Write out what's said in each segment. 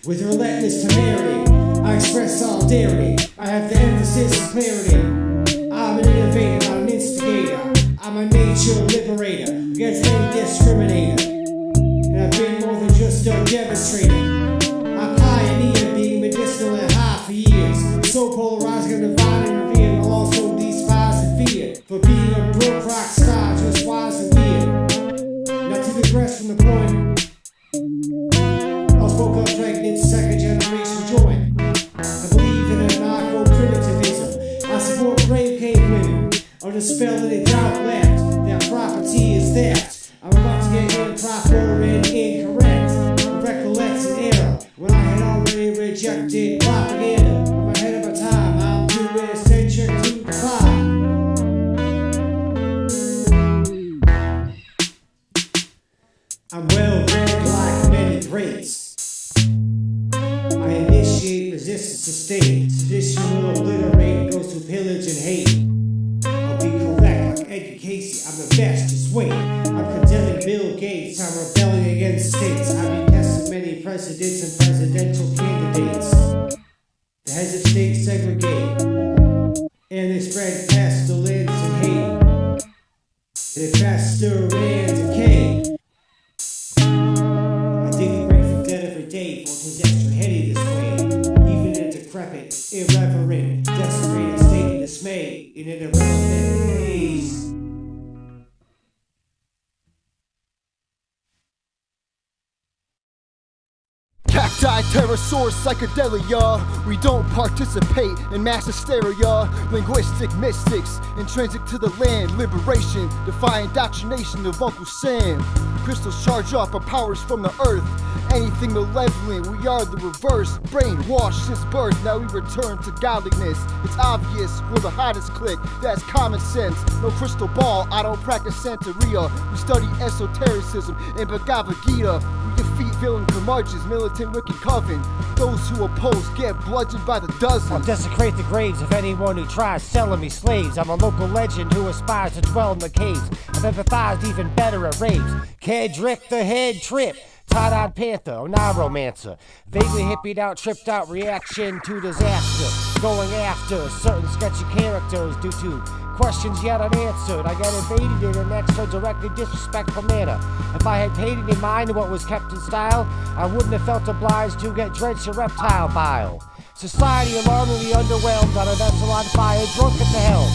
With relentless temerity, I express solidarity. I have the emphasis and clarity. I'm an innovator, not an instigator. I'm a nature liberator against any discriminator. And I've been more than just a demonstrator. I pioneer being medicinal and high for years. So polarizing and divine and revered. I'll also despise and fear for being a broke rock star, just wise and weird. Not to digress from the point. Spoke up pregnant, second generation joint. I believe in anarcho-primitivism. I support brave cave women under the spell that they doubt left. Their property is theft. I'm about to get improper and incorrect. Recollect an error when I had already rejected propaganda. I'm ahead of my time. I'm doing essential to the fire. I'm well read like many greats. I initiate resistance to state. Sedition will obliterate, goes to pillage and hate. I'll be correct like Edgar Casey. I'm the best, just wait. I'm condemning Bill Gates. I'm rebelling against states. I've tested many presidents and presidential candidates. The heads of states segregate, and they spread pestilence and hate. They fester and decay. I dig the grave from dead every day, for his extra heady this way. Even in a decrepit, irreverent, desperate state of dismay, in an irrelevant haze. Cacti Pterosaur psychedelia. We don't participate in mass hysteria. Linguistic mystics, intrinsic to the land. Liberation, defying indoctrination of Uncle Sam. Crystals charge off our powers from the earth. Anything malevolent, we are the reverse. Brainwashed since birth, now we return to godliness. It's obvious, we're the hottest clique. That's common sense. No crystal ball, I don't practice Santeria. We study esotericism and Bhagavad Gita. We defeat villain curmudgeons, militant wicked coven. Those who oppose get bludgeoned by the dozens. I'll desecrate the graves of anyone who tries selling me slaves. I'm a local legend who aspires to dwell in the caves. I've empathized even better at raves. Kedrick the head trip. Tie-dyed panther, non-romancer. Vaguely hippied out, tripped out reaction to disaster. Going after certain sketchy characters due to questions yet unanswered. I get invaded in an extra directly disrespectful manner. If I had painted in mind what was kept in style, I wouldn't have felt obliged to get drenched in reptile bile. Society alarmingly underwhelmed on a vessel on fire, drunk at the helm.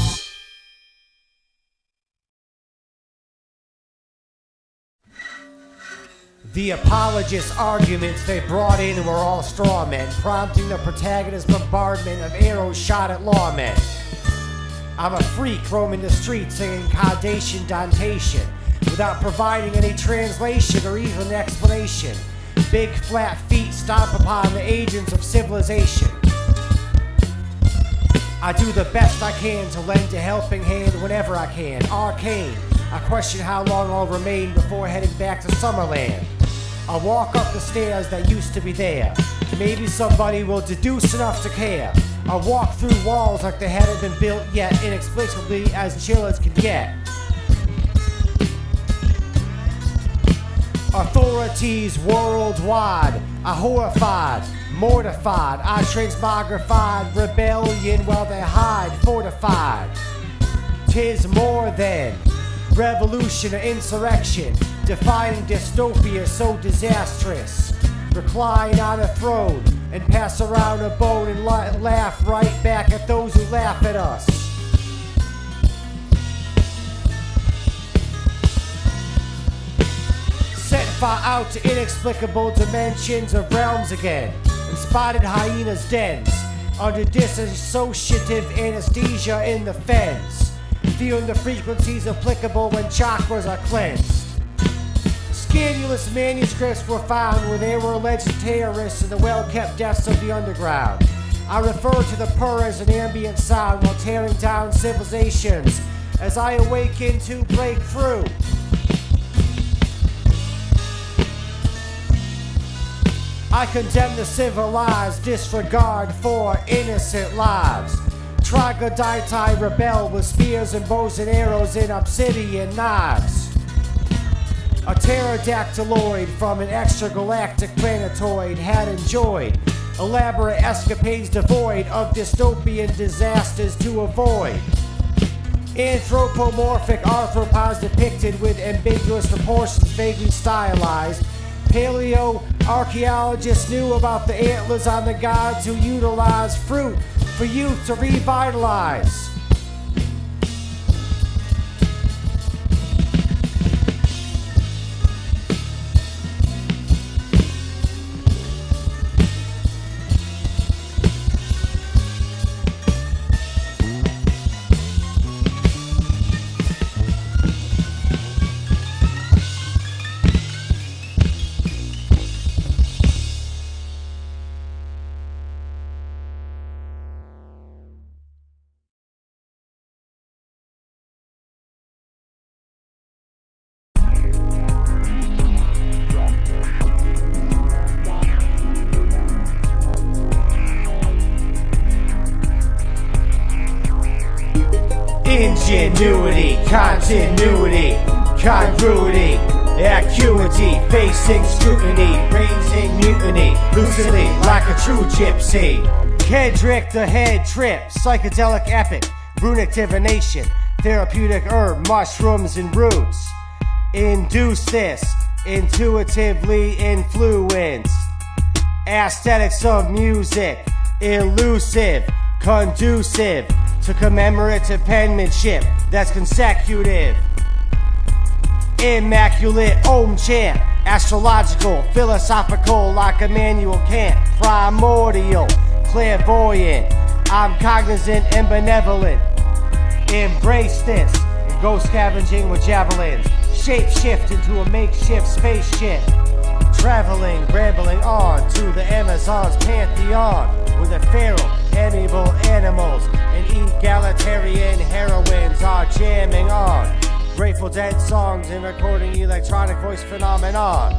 The apologists' arguments they brought in were all straw men, prompting the protagonist's bombardment of arrows shot at lawmen. I'm a freak roaming the streets singing Caudation Dantation, without providing any translation or even an explanation. Big flat feet stomp upon the agents of civilization. I do the best I can to lend a helping hand whenever I can. Arcane, I question how long I'll remain before heading back to Summerland. I'll walk up the stairs that used to be there. Maybe somebody will deduce enough to care. I'll walk through walls like they hadn't been built yet, inexplicably as chill as can get. Authorities worldwide are horrified, mortified. I transmogrified rebellion while they hide, fortified. 'Tis more than revolution or insurrection, defying dystopia so disastrous. Recline on a throne and pass around a bone and laugh right back at those who laugh at us. Set far out to inexplicable dimensions of realms again, and spotted hyenas' dens, under dissociative anesthesia in the fens, feeling the frequencies applicable when chakras are cleansed. Scandalous manuscripts were found where there were alleged terrorists in the well-kept depths of the underground. I refer to the purr as an ambient sound while tearing down civilizations as I awaken to break through. I condemn the civilized disregard for innocent lives. Troglodyte rebel with spears and bows and arrows and obsidian knives. A pterodactyloid from an extragalactic planetoid had enjoyed elaborate escapades devoid of dystopian disasters to avoid. Anthropomorphic arthropods depicted with ambiguous proportions vaguely stylized. Paleo-archaeologists knew about the antlers on the gods who utilized fruit for youth to revitalize. Ingenuity, continuity, congruity, acuity, facing scrutiny, raising mutiny, lucidly like a true gypsy. Kedrick the head trip, psychedelic epic, runic divination, therapeutic herb, mushrooms and roots. Induce this, intuitively influenced. Aesthetics of music, elusive, conducive to commemorative penmanship that's consecutive. Immaculate Om chant, astrological, philosophical like Immanuel Kant, primordial, clairvoyant, I'm cognizant and benevolent. Embrace this and go scavenging with javelins, shape shift into a makeshift spaceship. Traveling, rambling on to the Amazon's pantheon with a feral, amiable animals and egalitarian heroines are jamming on Grateful Dead songs and recording electronic voice phenomenon.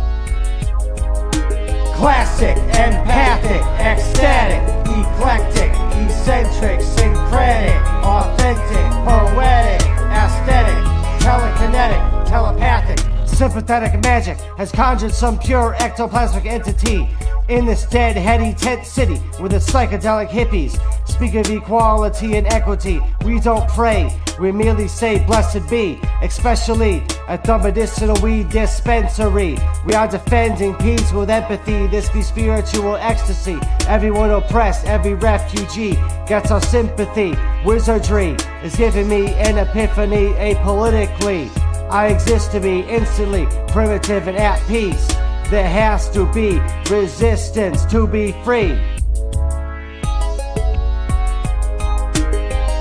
Classic, empathic, ecstatic, eclectic, eccentric, syncretic, authentic, poetic, aesthetic, telekinetic, telepathic. Sympathetic magic has conjured some pure ectoplasmic entity in this dead, heady tent city with its psychedelic hippies. Speak of equality and equity, we don't pray, we merely say blessed be, especially at the medicinal weed dispensary. We are defending peace with empathy, this be spiritual ecstasy. Everyone oppressed, every refugee gets our sympathy. Wizardry is giving me an epiphany apolitically. I exist to be instantly primitive and at peace. There has to be resistance to be free.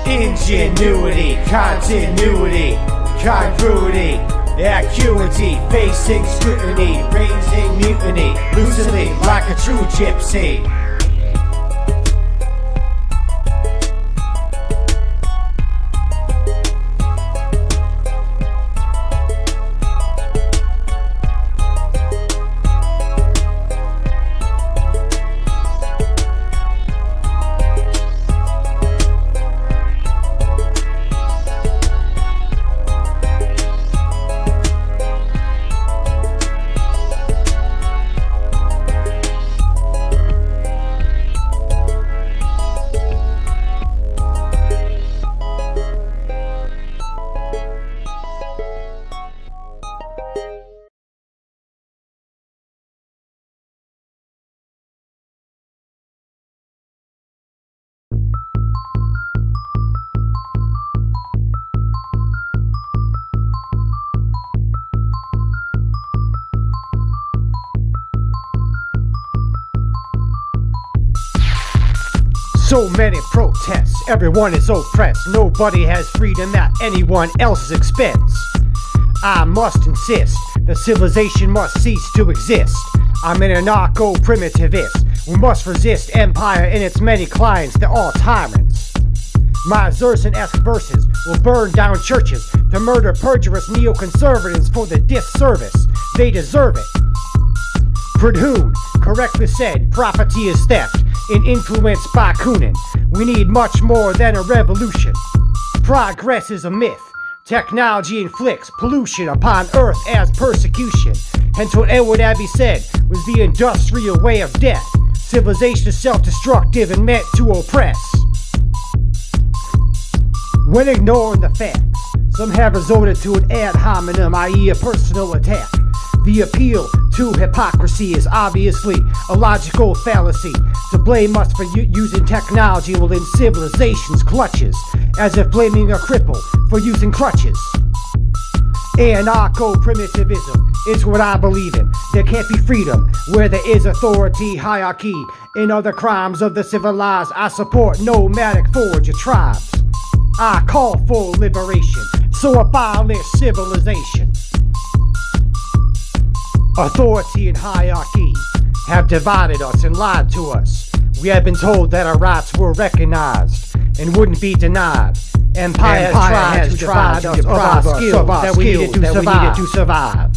Ingenuity, continuity, congruity, acuity, facing scrutiny, raising mutiny, lucidly like a true gypsy. So many protests, everyone is oppressed. Nobody has freedom at anyone else's expense. I must insist that civilization must cease to exist. I'm an anarcho-primitivist. We must resist empire and its many clients, they're all tyrants. My Xerxes-esque verses will burn down churches to murder perjurous neoconservatives for the disservice. They deserve it. Perdue correctly said, property is theft and influenced by Kunin. We need much more than a revolution. Progress is a myth. Technology inflicts pollution upon earth as persecution. Hence what Edward Abbey said was the industrial way of death. Civilization is self-destructive and meant to oppress. When ignoring the facts, some have resorted to an ad hominem, i.e. a personal attack. The appeal to hypocrisy is obviously a logical fallacy. To blame us for using technology while in civilization's clutches, as if blaming a cripple for using crutches. Anarcho-primitivism is what I believe in. There can't be freedom where there is authority, hierarchy, and other crimes of the civilized. I support nomadic forager tribes. I call for liberation, so abolish civilization. Authority and hierarchy have divided us and lied to us. We have been told that our rights were recognized and wouldn't be denied. Empire has tried to divide us of our skills that we needed to survive.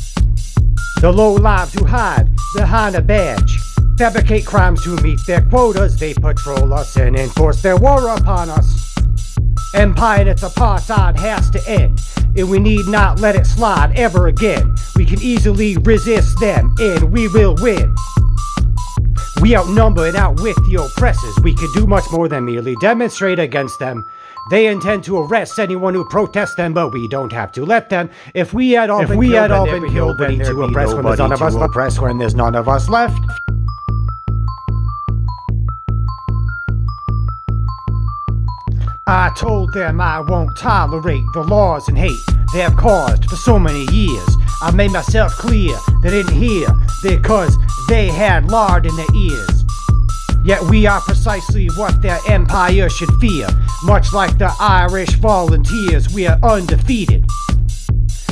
The low-lives who hide behind a badge fabricate crimes to meet their quotas. They patrol us and enforce their war upon us. Empire and its apartheid has to end, and we need not let it slide ever again. We can easily resist them, and we will win. We outnumber and outwit the oppressors. We can do much more than merely demonstrate against them. They intend to arrest anyone who protests them, but we don't have to let them. If we had all been killed, then there'd be nobody to oppress when there's none of us left. I told them I won't tolerate the laws and hate they have caused for so many years. I made myself clear they didn't hear because they had lard in their ears. Yet we are precisely what their empire should fear. Much like the Irish volunteers, we are undefeated.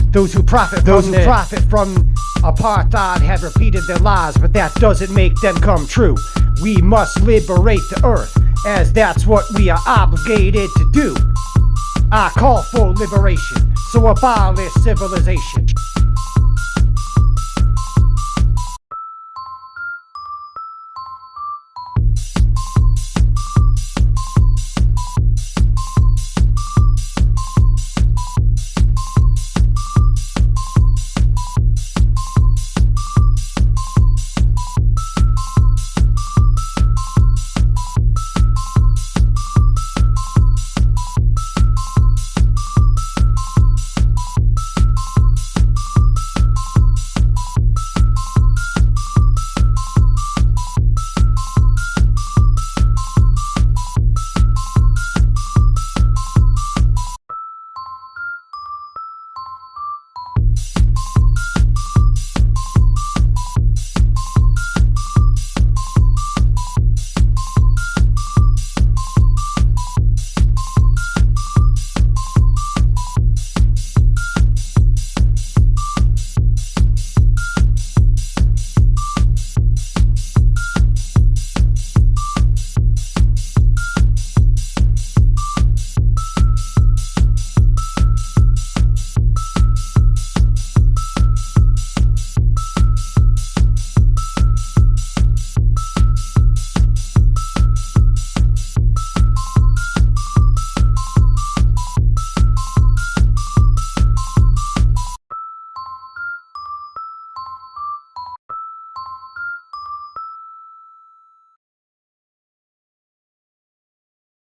Those who profit from apartheid have repeated their lies, but that doesn't make them come true. We must liberate the earth, as that's what we are obligated to do. I call for liberation, so abolish civilization.